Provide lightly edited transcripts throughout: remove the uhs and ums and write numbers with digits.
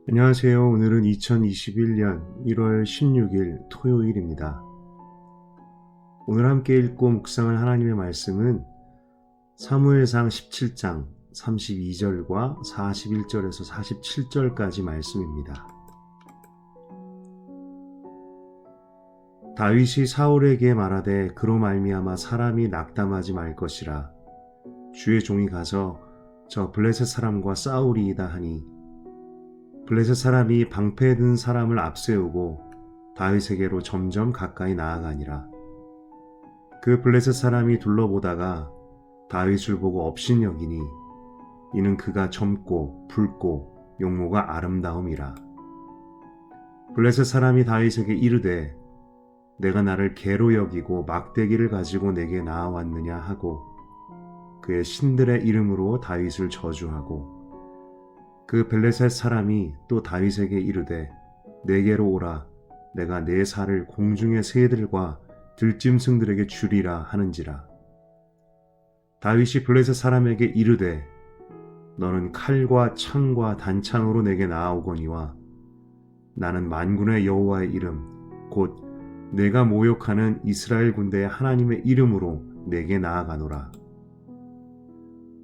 안녕하세요. 오늘은 2021년 1월 16일 토요일입니다. 오늘 함께 읽고 묵상할 하나님의 말씀은 사무엘상 17장 32절과 41절에서 47절까지 말씀입니다. 다윗이 사울에게 말하되 그로 말미암아 사람이 낙담하지 말 것이라. 주의 종이 가서 저 블레셋 사람과 싸우리이다 하니 블레셋 사람이 방패에 든 사람을 앞세우고 다윗에게로 점점 가까이 나아가니라. 그 블레셋 사람이 둘러보다가 다윗을 보고 업신여기니 이는 그가 젊고 붉고 용모가 아름다움이라. 블레셋 사람이 다윗에게 이르되 내가 나를 개로 여기고 막대기를 가지고 내게 나아왔느냐 하고 그의 신들의 이름으로 다윗을 저주하고 그 블레셋 사람이 또 다윗에게 이르되 내게로 오라. 내가 내 살을 공중의 새들과 들짐승들에게 주리라 하는지라. 다윗이 블레셋 사람에게 이르되 너는 칼과 창과 단창으로 내게 나아오거니와 나는 만군의 여호와의 이름 곧 내가 모욕하는 이스라엘 군대의 하나님의 이름으로 내게 나아가노라.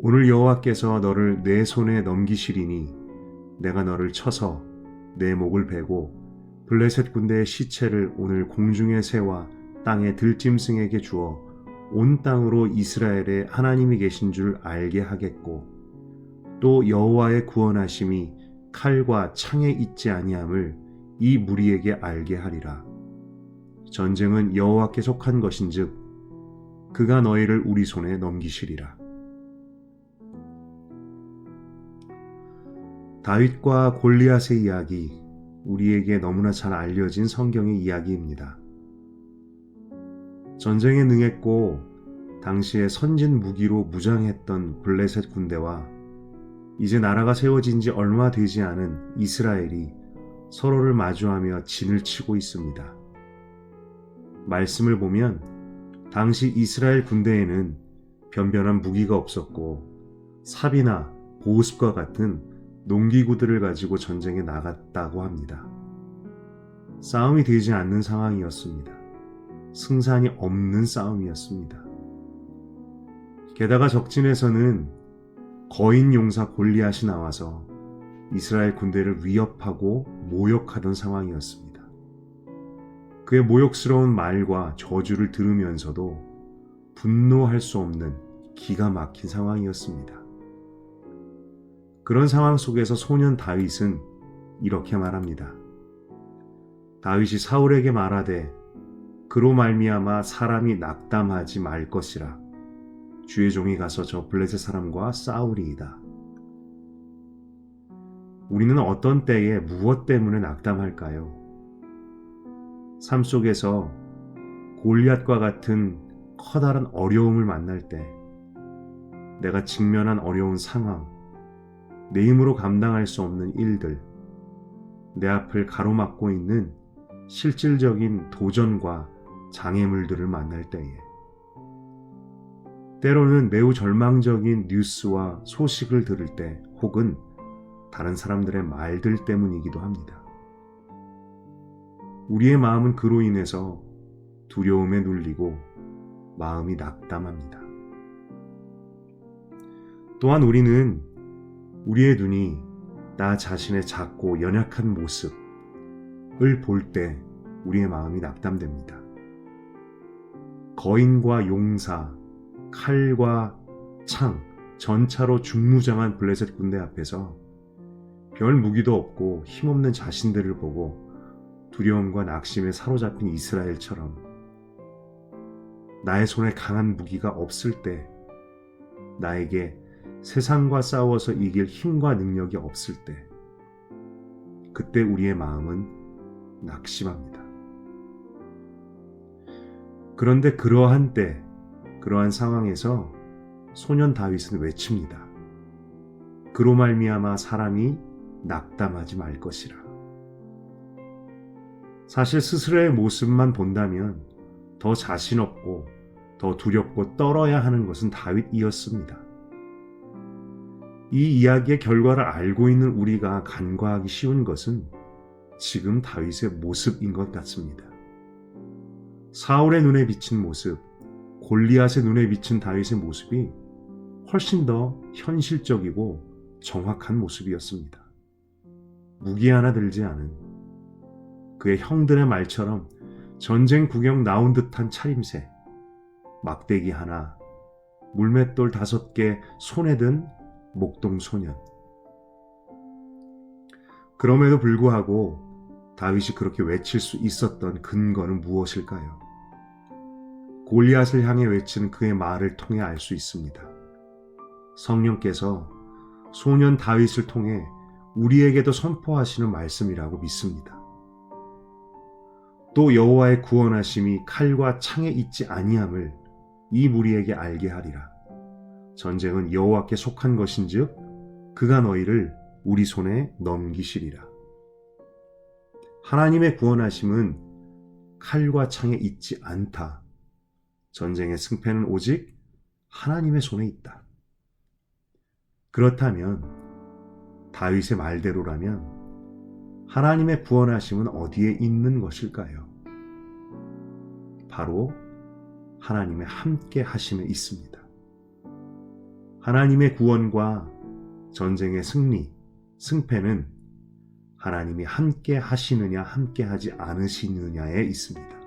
오늘 여호와께서 너를 내 손에 넘기시리니 내가 너를 쳐서 내 목을 베고 블레셋 군대의 시체를 오늘 공중의 새와 땅의 들짐승에게 주어 온 땅으로 이스라엘에 하나님이 계신 줄 알게 하겠고 또 여호와의 구원하심이 칼과 창에 있지 아니함을 이 무리에게 알게 하리라. 전쟁은 여호와께 속한 것인즉 그가 너희를 우리 손에 넘기시리라. 다윗과 골리앗의 이야기, 우리에게 너무나 잘 알려진 성경의 이야기입니다. 전쟁에 능했고 당시에 선진 무기로 무장했던 블레셋 군대와 이제 나라가 세워진 지 얼마 되지 않은 이스라엘이 서로를 마주하며 진을 치고 있습니다. 말씀을 보면 당시 이스라엘 군대에는 변변한 무기가 없었고 삽이나 보습과 같은 농기구들을 가지고 전쟁에 나갔다고 합니다. 싸움이 되지 않는 상황이었습니다. 승산이 없는 싸움이었습니다. 게다가 적진에서는 거인 용사 골리앗이 나와서 이스라엘 군대를 위협하고 모욕하던 상황이었습니다. 그의 모욕스러운 말과 저주를 들으면서도 분노할 수 없는 기가 막힌 상황이었습니다. 그런 상황 속에서 소년 다윗은 이렇게 말합니다. 다윗이 사울에게 말하되 그로 말미암아 사람이 낙담하지 말 것이라. 주의 종이 가서 저 블레셋 사람과 싸우리이다. 우리는 어떤 때에 무엇 때문에 낙담할까요? 삶 속에서 골리앗과 같은 커다란 어려움을 만날 때, 내가 직면한 어려운 상황, 내 힘으로 감당할 수 없는 일들, 내 앞을 가로막고 있는 실질적인 도전과 장애물들을 만날 때에, 때로는 매우 절망적인 뉴스와 소식을 들을 때, 혹은 다른 사람들의 말들 때문이기도 합니다. 우리의 마음은 그로 인해서 두려움에 눌리고 마음이 낙담합니다. 또한 우리는 우리의 눈이 나 자신의 작고 연약한 모습을 볼 때 우리의 마음이 낙담됩니다. 거인과 용사, 칼과 창, 전차로 중무장한 블레셋 군대 앞에서 별 무기도 없고 힘없는 자신들을 보고 두려움과 낙심에 사로잡힌 이스라엘처럼 나의 손에 강한 무기가 없을 때, 나에게 세상과 싸워서 이길 힘과 능력이 없을 때, 그때 우리의 마음은 낙심합니다. 그런데 그러한 때, 그러한 상황에서 소년 다윗은 외칩니다. 그로 말미암아 사람이 낙담하지 말 것이라. 사실 스스로의 모습만 본다면 더 자신 없고 더 두렵고 떨어야 하는 것은 다윗이었습니다. 이 이야기의 결과를 알고 있는 우리가 간과하기 쉬운 것은 지금 다윗의 모습인 것 같습니다. 사울의 눈에 비친 모습, 골리앗의 눈에 비친 다윗의 모습이 훨씬 더 현실적이고 정확한 모습이었습니다. 무기 하나 들지 않은 그의 형들의 말처럼 전쟁 구경 나온 듯한 차림새, 막대기 하나, 물맷돌 5개 손에 든 목동 소년. 그럼에도 불구하고 다윗이 그렇게 외칠 수 있었던 근거는 무엇일까요? 골리앗을 향해 외치는 그의 말을 통해 알 수 있습니다. 성령께서 소년 다윗을 통해 우리에게도 선포하시는 말씀이라고 믿습니다. 또 여호와의 구원하심이 칼과 창에 있지 아니함을 이 무리에게 알게 하리라. 전쟁은 여호와께 속한 것인즉 그가 너희를 우리 손에 넘기시리라. 하나님의 구원하심은 칼과 창에 있지 않다. 전쟁의 승패는 오직 하나님의 손에 있다. 그렇다면 다윗의 말대로라면 하나님의 구원하심은 어디에 있는 것일까요? 바로 하나님의 함께 하심에 있습니다. 하나님의 구원과 전쟁의 승리, 승패는 하나님이 함께 하시느냐 함께 하지 않으시느냐에 있습니다.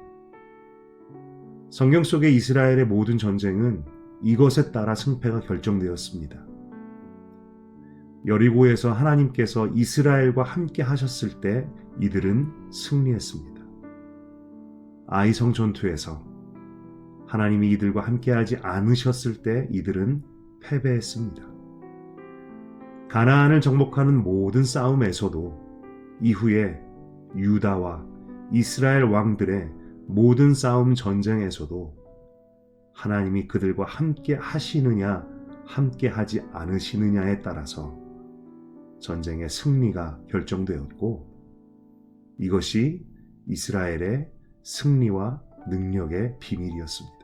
성경 속의 이스라엘의 모든 전쟁은 이것에 따라 승패가 결정되었습니다. 여리고에서 하나님께서 이스라엘과 함께 하셨을 때 이들은 승리했습니다. 아이성 전투에서 하나님이 이들과 함께하지 않으셨을 때 이들은 패배했습니다. 가나안을 정복하는 모든 싸움에서도 이후에 유다와 이스라엘 왕들의 모든 싸움 전쟁에서도 하나님이 그들과 함께 하시느냐 함께 하지 않으시느냐에 따라서 전쟁의 승리가 결정되었고 이것이 이스라엘의 승리와 능력의 비밀이었습니다.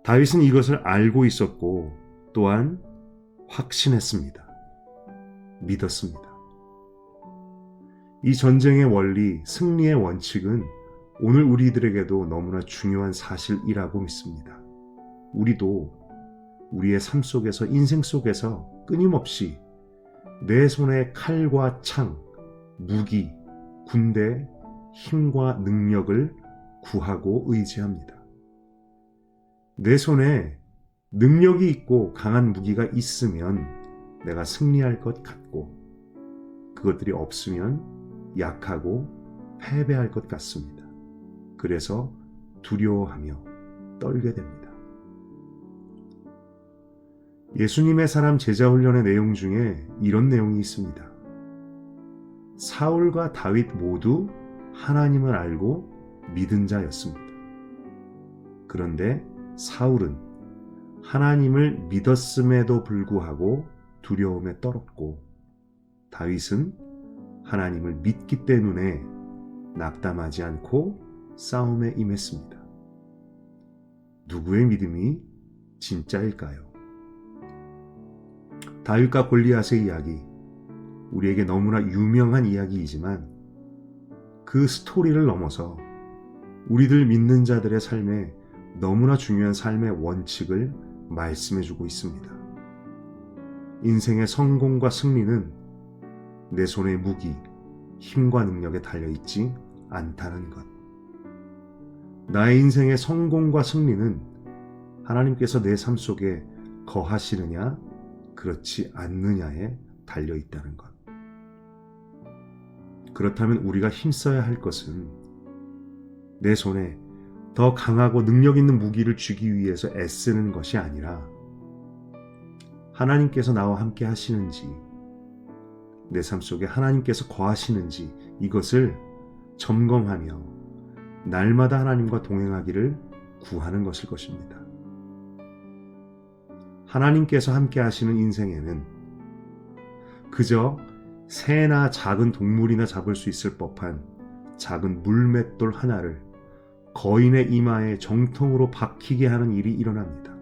다윗은 이것을 알고 있었고 또한 확신했습니다. 믿었습니다. 이 전쟁의 원리, 승리의 원칙은 오늘 우리들에게도 너무나 중요한 사실이라고 믿습니다. 우리도 우리의 삶 속에서, 인생 속에서 끊임없이 내 손에 칼과 창, 무기, 군대, 힘과 능력을 구하고 의지합니다. 내 손에 능력이 있고 강한 무기가 있으면 내가 승리할 것 같고 그것들이 없으면 약하고 패배할 것 같습니다. 그래서 두려워하며 떨게 됩니다. 예수님의 사람 제자훈련의 내용 중에 이런 내용이 있습니다. 사울과 다윗 모두 하나님을 알고 믿은 자였습니다. 그런데 사울은 하나님을 믿었음에도 불구하고 두려움에 떨었고 다윗은 하나님을 믿기 때문에 낙담하지 않고 싸움에 임했습니다. 누구의 믿음이 진짜일까요? 다윗과 골리앗의 이야기, 우리에게 너무나 유명한 이야기이지만 그 스토리를 넘어서 우리들 믿는 자들의 삶에 너무나 중요한 삶의 원칙을 말씀해주고 있습니다. 인생의 성공과 승리는 내 손의 무기, 힘과 능력에 달려있지 않다는 것. 나의 인생의 성공과 승리는 하나님께서 내 삶 속에 거하시느냐, 그렇지 않느냐에 달려있다는 것. 그렇다면 우리가 힘써야 할 것은 내 손에 더 강하고 능력 있는 무기를 쥐기 위해서 애쓰는 것이 아니라 하나님께서 나와 함께 하시는지, 내 삶 속에 하나님께서 거하시는지 이것을 점검하며 날마다 하나님과 동행하기를 구하는 것일 것입니다. 하나님께서 함께 하시는 인생에는 그저 새나 작은 동물이나 잡을 수 있을 법한 작은 물맷돌 하나를 거인의 이마에 정통으로 박히게 하는 일이 일어납니다.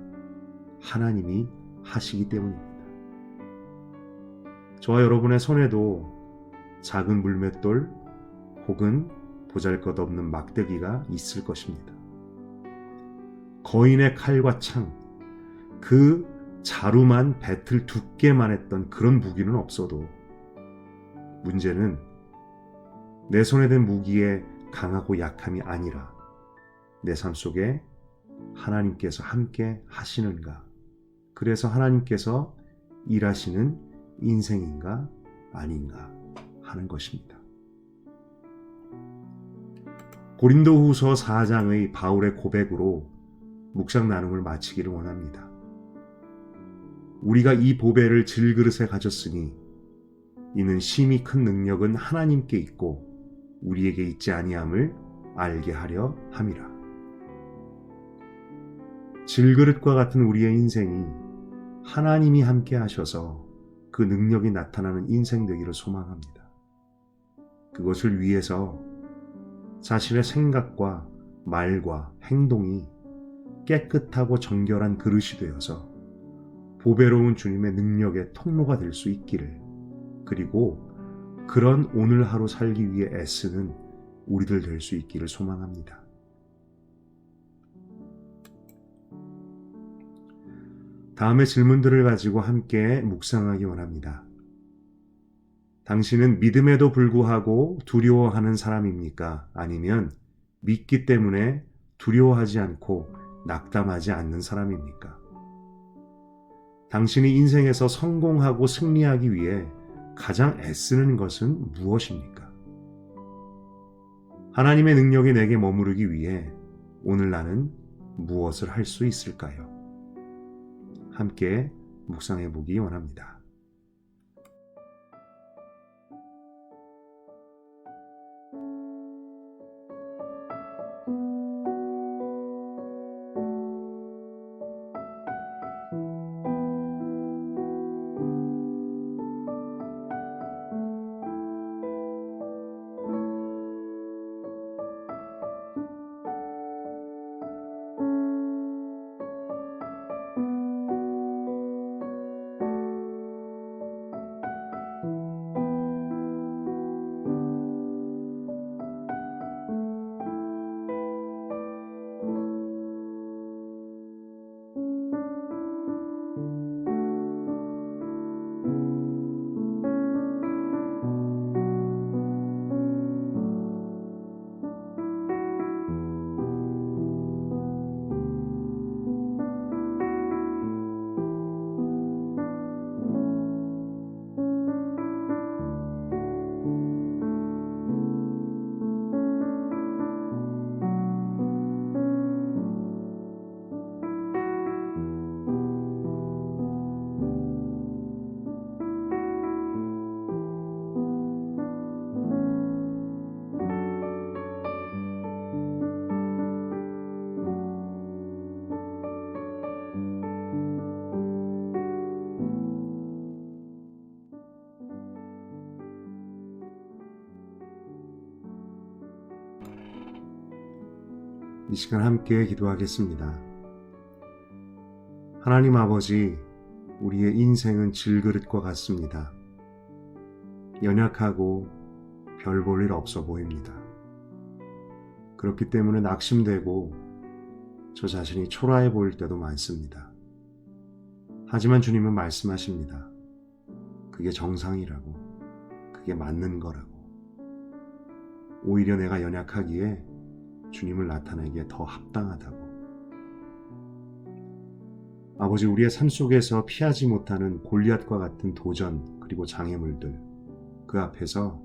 하나님이 하시기 때문입니다. 저와 여러분의 손에도 작은 물맷돌 혹은 보잘것없는 막대기가 있을 것입니다. 거인의 칼과 창, 그 자루만 배틀 두께만 했던 그런 무기는 없어도 문제는 내 손에 든 무기의 강하고 약함이 아니라 내 삶 속에 하나님께서 함께 하시는가, 그래서 하나님께서 일하시는 인생인가 아닌가 하는 것입니다. 고린도후서 4장의 바울의 고백으로 묵상 나눔을 마치기를 원합니다. 우리가 이 보배를 질그릇에 가졌으니 이는 심히 큰 능력은 하나님께 있고 우리에게 있지 아니함을 알게 하려 함이라. 질그릇과 같은 우리의 인생이 하나님이 함께 하셔서 그 능력이 나타나는 인생 되기를 소망합니다. 그것을 위해서 자신의 생각과 말과 행동이 깨끗하고 정결한 그릇이 되어서 보배로운 주님의 능력의 통로가 될 수 있기를, 그리고 그런 오늘 하루 살기 위해 애쓰는 우리들 될 수 있기를 소망합니다. 다음의 질문들을 가지고 함께 묵상하기 원합니다. 당신은 믿음에도 불구하고 두려워하는 사람입니까? 아니면 믿기 때문에 두려워하지 않고 낙담하지 않는 사람입니까? 당신이 인생에서 성공하고 승리하기 위해 가장 애쓰는 것은 무엇입니까? 하나님의 능력이 내게 머무르기 위해 오늘 나는 무엇을 할 수 있을까요? 함께 묵상해 보기 원합니다. 이 시간 함께 기도하겠습니다. 하나님 아버지, 우리의 인생은 질그릇과 같습니다. 연약하고 별 볼 일 없어 보입니다. 그렇기 때문에 낙심되고 저 자신이 초라해 보일 때도 많습니다. 하지만 주님은 말씀하십니다. 그게 정상이라고, 그게 맞는 거라고. 오히려 내가 연약하기에 주님을 나타내기에 더 합당하다고. 아버지, 우리의 삶 속에서 피하지 못하는 골리앗과 같은 도전 그리고 장애물들, 그 앞에서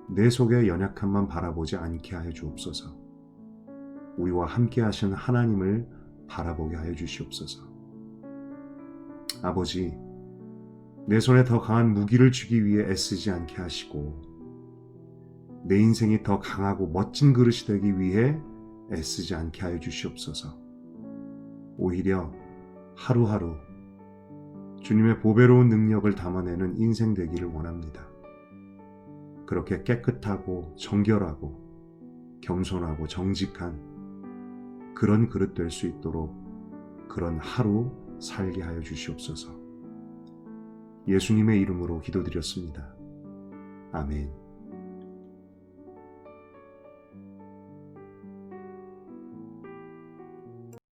내 속의 연약함만 바라보지 않게 하여 주옵소서. 우리와 함께 하시는 하나님을 바라보게 하여 주시옵소서. 아버지, 내 손에 더 강한 무기를 쥐기 위해 애쓰지 않게 하시고 내 인생이 더 강하고 멋진 그릇이 되기 위해 애쓰지 않게 하여 주시옵소서. 오히려 하루하루 주님의 보배로운 능력을 담아내는 인생 되기를 원합니다. 그렇게 깨끗하고 정결하고 겸손하고 정직한 그런 그릇 될 수 있도록 그런 하루 살게 하여 주시옵소서. 예수님의 이름으로 기도드렸습니다. 아멘.